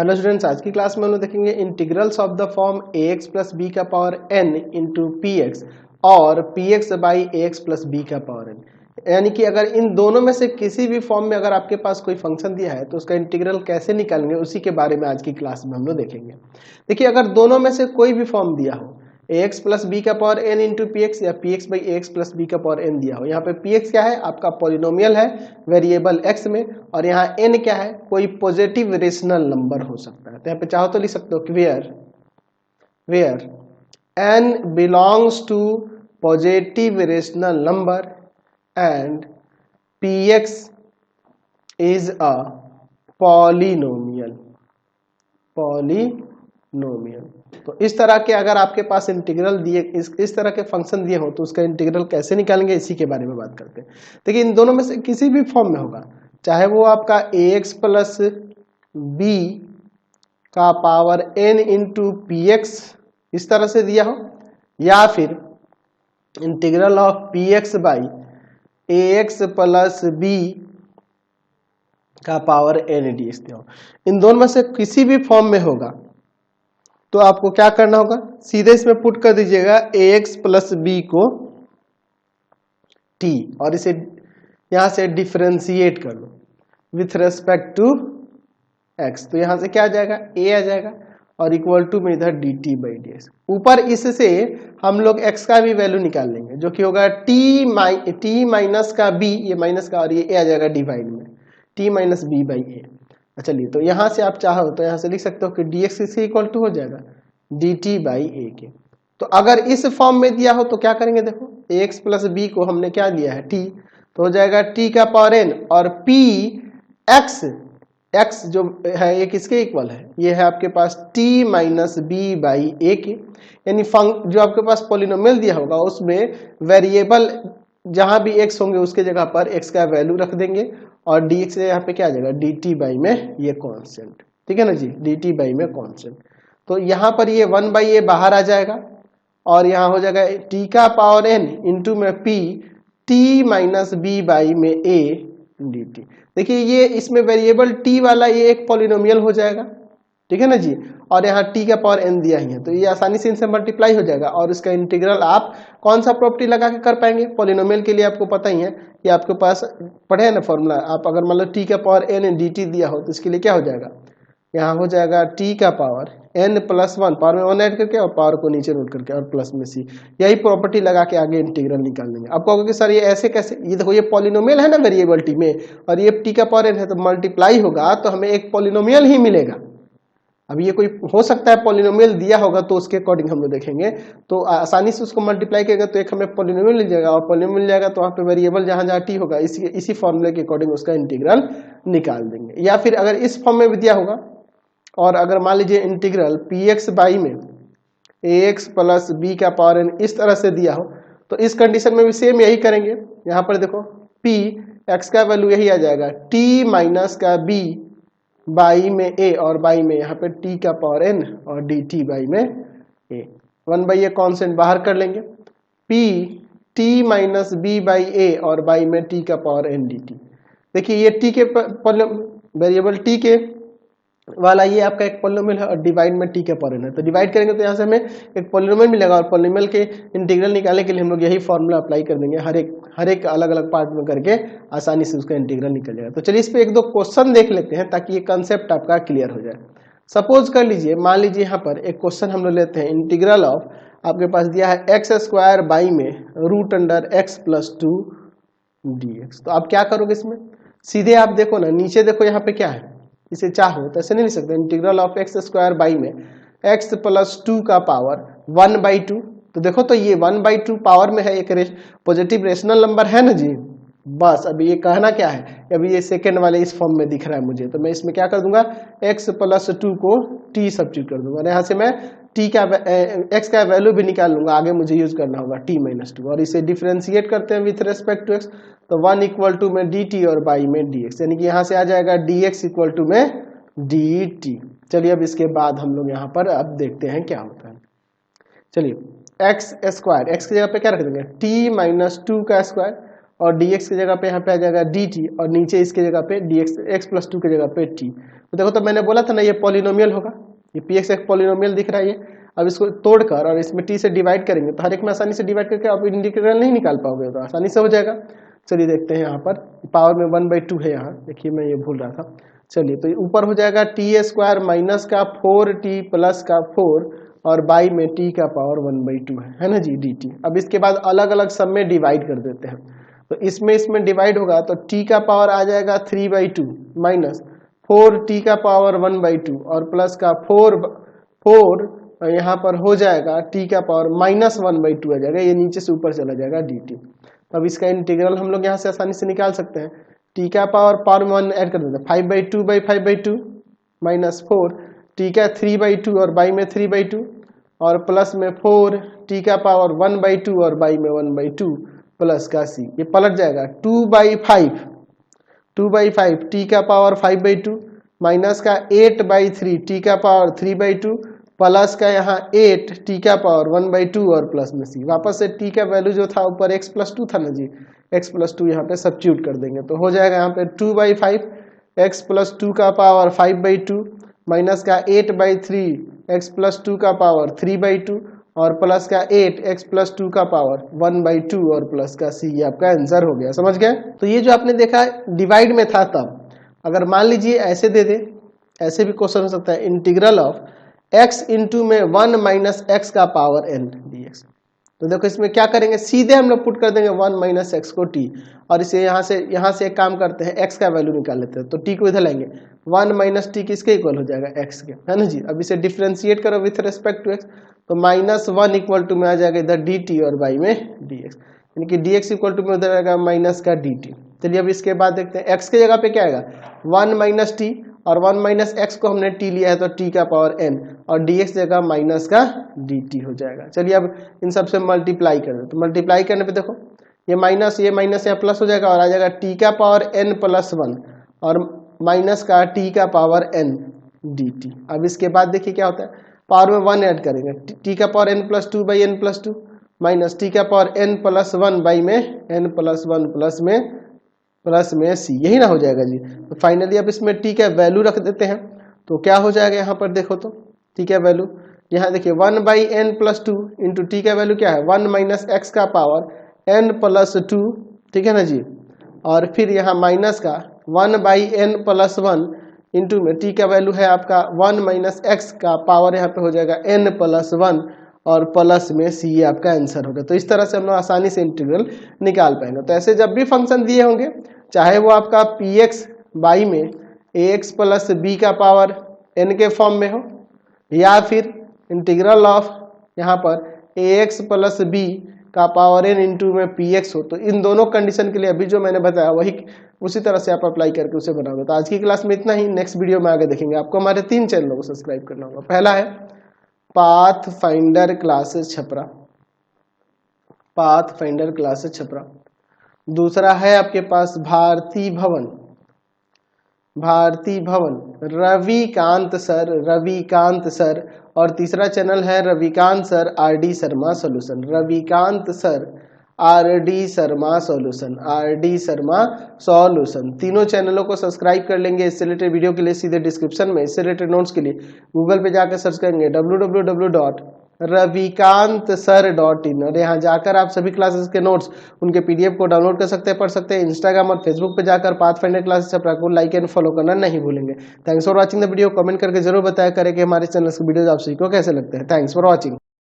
Hello students, आज की class में हम लोग देखेंगे integrals of the form ax plus B का power n into P X और P X by X plus B का पावर n। यानी कि अगर इन दोनों में से किसी भी फॉर्म में अगर आपके पास कोई फंक्शन दिया है तो उसका इंटीग्रल कैसे निकालेंगे, उसी के बारे में आज की क्लास में हम लोग देखेंगे। देखिए, अगर दोनों में से कोई भी फॉर्म दिया हो ax प्लस बी का power n into P X या P X by X plus B का पावर n दिया हो, यहाँ पे पी एक्स क्या है, आपका पॉलिनोमियल है वेरिएबल x में, और यहाँ n क्या है, कोई पॉजिटिव रेशनल नंबर हो सकता है। तो यहाँ पे चाहो तो लिख सकते हो कि where n belongs to positive rational number and px is a polynomial. तो इस तरह के अगर आपके पास इंटीग्रल दिए, इस तरह के फंक्शन दिए हो तो उसका इंटीग्रल कैसे निकालेंगे, इसी के बारे में बात करते हैं। देखिए, इन दोनों में से किसी भी फॉर्म में होगा, चाहे वो आपका ax प्लस बी का power n into P X इस तरह से दिया हो, या फिर integral of P X by ax plus B का पावर n डी एक्स दिया हो, इन दोनों में से किसी भी फॉर्म में होगा तो आपको क्या करना होगा, सीधे इसमें पुट कर दीजिएगा ax प्लस बी को t और इसे यहां से डिफरेंशिएट कर लो विथ रेस्पेक्ट टू x। तो यहां से क्या आ जाएगा, a आ जाएगा और इक्वल टू में इधर dt बाई डी एक्स। ऊपर इससे हम लोग x का भी वैल्यू निकाल लेंगे जो कि होगा t माइनस का b, ये माइनस का, और ये a आ जाएगा डिवाइड में t माइनस बी बाई ए। चलिए, तो यहां से आप चाहो तो यहां से लिख सकते हो कि dx इसके इक्वल टू हो जाएगा dt बाई ए के। तो अगर इस फॉर्म में दिया हो तो क्या करेंगे, देखो ax प्लस बी को हमने क्या लिया है t, तो हो जाएगा t का पावर n और p x जो है ये किसके इक्वल है, ये है आपके पास t माइनस बी बाई ए के। यानी जो आपके पास पॉलिनोमियल दिया होगा उसमें वेरिएबल जहां भी x होंगे उसके जगह पर x का वैल्यू रख देंगे और dx से यहाँ पे क्या आ जाएगा dt बाई में ये कांस्टेंट, ठीक है ना जी, dt बाई में कांस्टेंट। तो यहाँ पर ये 1 बाई ए बाहर आ जाएगा और यहाँ हो जाएगा t का पावर n इंटू में p t minus B by में a dt। देखिए, ये इसमें वेरिएबल t वाला ये एक पॉलिनोमियल हो जाएगा, ठीक है ना जी, और यहाँ t का पावर n दिया ही है तो ये आसानी से इनसे मल्टीप्लाई हो जाएगा और इसका इंटीग्रल आप कौन सा प्रॉपर्टी लगा के कर पाएंगे, पॉलिनोमियल के लिए आपको पता ही है कि आपके पास पढ़े है ना फॉर्मूला। आप अगर मान लो t का पावर n dt दिया हो तो इसके लिए क्या हो जाएगा, यहाँ हो जाएगा t का पावर n प्लस 1, पावर में 1 ऐड करके और पावर को नीचे नोट करके और प्लस में c, यही प्रॉपर्टी लगा के आगे इंटीग्रल निकाल देंगे। आप कहोगे कि सर ये ऐसे कैसे, ये देखो ये पॉलिनोमियल है ना वेरिएबल t में और ये t का पावर n है, तो मल्टीप्लाई होगा तो हमें एक पॉलिनोमियल ही मिलेगा। अब ये कोई हो सकता है पॉलिनोमियल दिया होगा तो उसके अकॉर्डिंग हम लोग देखेंगे, तो आसानी से उसको मल्टीप्लाई करेगा तो एक हमें पॉलिनोमियल मिल जाएगा और पॉलिनोमियल मिल जाएगा तो वहाँ पे वेरिएबल जहाँ जहाँ टी होगा इसी फॉर्मूले के अकॉर्डिंग उसका इंटीग्रल निकाल देंगे। या फिर अगर इस फॉर्म में भी दिया होगा और अगर मान लीजिए इंटीग्रल पी एक्स बाई में ax प्लस बी का पावर n इस तरह से दिया हो तो इस कंडीशन में भी सेम यही करेंगे। यहाँ पर देखो p x का वैल्यू यही आ जाएगा t माइनस का b बाई में a और बाई में यहाँ पे t का पावर n और dt बाई में a। 1 बाई a कॉन्स्टेंट बाहर कर लेंगे, p t minus b by a और बाई में t का पावर n dt। देखिए, ये t के वेरिएबल t के वाला ये आपका एक पॉलिनोमियल है और डिवाइड में t का पावर n है, तो डिवाइड करेंगे तो यहाँ से हमें एक पॉलिनोमियल मिलेगा और पॉलिनोमियल के इंटीग्रल निकालने के लिए हम लोग यही फॉर्मूला अप्लाई कर देंगे, हर एक अलग अलग पार्ट में करके आसानी से उसका इंटीग्रल निकल जाएगा। तो चलिए इस पे एक दो क्वेश्चन देख लेते हैं ताकि ये कंसेप्ट आपका क्लियर हो जाए। सपोज कर लीजिए, मान लीजिए यहाँ पर एक क्वेश्चन हम लोग लेते हैं, इंटीग्रल ऑफ आपके पास दिया है एक्स स्क्वायर बाई में root under X plus 2 dx। तो आप क्या करोगे, इसमें सीधे आप देखो ना, नीचे देखो यहाँ पे क्या है, इसे चाहो तो ऐसे नहीं लिख सकते, integral of x square by में एक्स प्लस 2 का पावर 1 बाई 2। तो देखो तो ये 1 बाई 2 पावर में है, एक पॉजिटिव रेशनल नंबर है ना जी। बस अभी ये कहना क्या है, अभी ये सेकेंड वाले इस फॉर्म में दिख रहा है मुझे, तो मैं इसमें क्या कर दूंगा, x प्लस 2 को t सब्स्टिट्यूट कर दूंगा, यहाँ से मैं t का x का वैल्यू भी निकाल लूंगा, आगे मुझे यूज करना होगा t माइनस 2 और इसे डिफरेंशिएट करते हैं विथ रेस्पेक्ट टू x। तो 1 इक्वल टू में dt और बाई में dx, यानी कि यहाँ से आ जाएगा dx इक्वल टू में dt। चलिए अब इसके बाद हम लोग यहाँ पर अब देखते हैं क्या होता है। चलिए एक्स स्क्वायर, एक्स की जगह पे क्या रख देंगे, t माइनस 2 का स्क्वायर और dx की जगह पे यहाँ पे आ जाएगा dt और नीचे इसके जगह पे dx x+2 की जगह पे t। तो देखो तो मैंने बोला था ना ये पॉलिनोमियल होगा, ये px एक पॉलिनोमियल दिख रहा है ये। अब इसको तोड़कर और इसमें t से डिवाइड करेंगे तो हर एक में आसानी से डिवाइड करके आप इंटीग्रल नहीं निकाल पाओगे, तो आसानी से हो जाएगा। चलिए देखते हैं यहाँ पर पावर में 1/2 है, यहाँ देखिए मैं ये भूल रहा था। चलिए तो ऊपर हो जाएगा t² माइनस का 4t प्लस का 4 और बाई में t का पावर 1/2 है ना जी dt। अब इसके बाद अलग अलग सब में डिवाइड कर देते हैं, तो इसमें डिवाइड होगा तो t का पावर आ जाएगा 3/2 माइनस 4t का पावर 1/2 और प्लस का 4 यहाँ पर हो जाएगा t का पावर -1/2 आ जाएगा, ये नीचे से ऊपर चला जाएगा dt। अब इसका इंटीग्रल हम लोग यहाँ से आसानी से निकाल सकते हैं। t का पावर 1 ऐड कर देते हैं 5/2/5/2 माइनस 4 t का 3/2 और बाई में 3/2 और प्लस में 4 t का पावर 1/2 और बाई में 1/2 प्लस का c, ये पलट जाएगा 2/5 t का पावर 5/2 माइनस का 8/3 t का पावर 3/2 प्लस का यहाँ 8 t का पावर 1/2 और प्लस में c। वापस से t का वैल्यू जो था ऊपर x+2 था ना जी, x+2 यहाँ पे सब्स्टिट्यूट कर देंगे तो हो जाएगा यहाँ पे 2/5 x+2 का पावर 5/2 माइनस का 8/3 x+2 का पावर 3/2 और प्लस का 8 x+2 का पावर 1/2 और प्लस का c, ये आपका आंसर हो गया। समझ गए? तो ये जो आपने देखा डिवाइड में था, तब अगर मान लीजिए ऐसे दे दे, ऐसे भी क्वेश्चन हो सकता है इंटीग्रल ऑफ x इंटू में 1 माइनस एक्स का पावर n dx। तो देखो इसमें क्या करेंगे, सीधे हम लोग पुट कर देंगे 1 माइनस एक्स को t और इसे यहाँ से एक काम करते हैं, x का वैल्यू निकाल लेते हैं। तो t को इधर लाएंगे, 1 माइनस टी किसके इक्वल हो जाएगा, x के, है ना जी। अब इसे डिफ्रेंशिएट करो विथ रेस्पेक्ट टू x, तो -1 इक्वल टू में आ जाएगा इधर dt और बाई में dx, यानी कि dx इक्वल टू में उधर आएगा माइनस का dt। चलिए अब इसके बाद देखते हैं x की जगह पे क्या आएगा 1 माइनस टी और 1 माइनस एक्स को हमने t लिया है तो t का पावर n और dx जगह माइनस का dt हो जाएगा। चलिए अब इन सबसे मल्टीप्लाई कर दो, तो मल्टीप्लाई करने पे देखो ये माइनस यहाँ प्लस हो जाएगा और आ जाएगा t का पावर n प्लस 1 और माइनस का t का पावर n dt। अब इसके बाद देखिए क्या होता है, पावर में 1 ऐड करेंगे, t का power n+2 by n+2 minus t का पावर n प्लस 1 बाई में n+1 प्लस में c, यही ना हो जाएगा जी। तो फाइनली अब इसमें t का वैल्यू रख देते हैं, तो क्या हो जाएगा यहाँ पर देखो तो t का वैल्यू यहाँ देखिए 1/n+2 इंटू टी का वैल्यू क्या है 1 माइनस एक्स का पावर n+2, ठीक है ना जी। और फिर यहाँ माइनस का 1/n+1 इंटू में t का वैल्यू है आपका 1 माइनस एक्स का पावर यहाँ पे हो जाएगा n+1 और प्लस में c, ये आपका आंसर होगा। तो इस तरह से हम लोग आसानी से इंटीग्रल निकाल पाएंगे। तो ऐसे जब भी फंक्शन दिए होंगे, चाहे वो आपका px बाई में ax प्लस b का पावर n के फॉर्म में हो या फिर इंटीग्रल ऑफ यहाँ पर ax प्लस b का पावर n इंटू में px हो, तो इन दोनों कंडीशन के लिए अभी जो मैंने बताया वही उसी तरह से आप अप्लाई करके उसे बनाओगे। तो आज की क्लास में इतना ही, नेक्स्ट वीडियो में आगे देखेंगे। आपको हमारे 3 चैनलों को सब्सक्राइब करना होगा। पहला है path finder classes Chhapra, path finder classes Chhapra. दूसरा है आपके पास भारती भवन रविकांत सर और तीसरा चैनल है Ravikant sir RD Sharma solution, Ravikant sir RD Sharma solution. तीनों चैनलों को सब्सक्राइब कर लेंगे। इससे रिलेटेड वीडियो के लिए सीधे डिस्क्रिप्शन में, इससे रिलेटेड नोट्स के लिए गूगल पे जाकर सर्च करेंगे www.ravikantsir.in और यहाँ जाकर आप सभी क्लासेस के नोट्स उनके PDF को डाउनलोड कर सकते हैं, पढ़ सकते हैं। इंस्टाग्राम और फेसबुक पे जाकर पाथफाइंडर क्लासेस छपरा को लाइक एंड फॉलो करना नहीं भूलेंगे। Thanks for watching the video. Comment करके जरूर बताया करें कि हमारे चैनल के वीडियोज आप सभी को कैसे लगते हैं। Thanks for watching.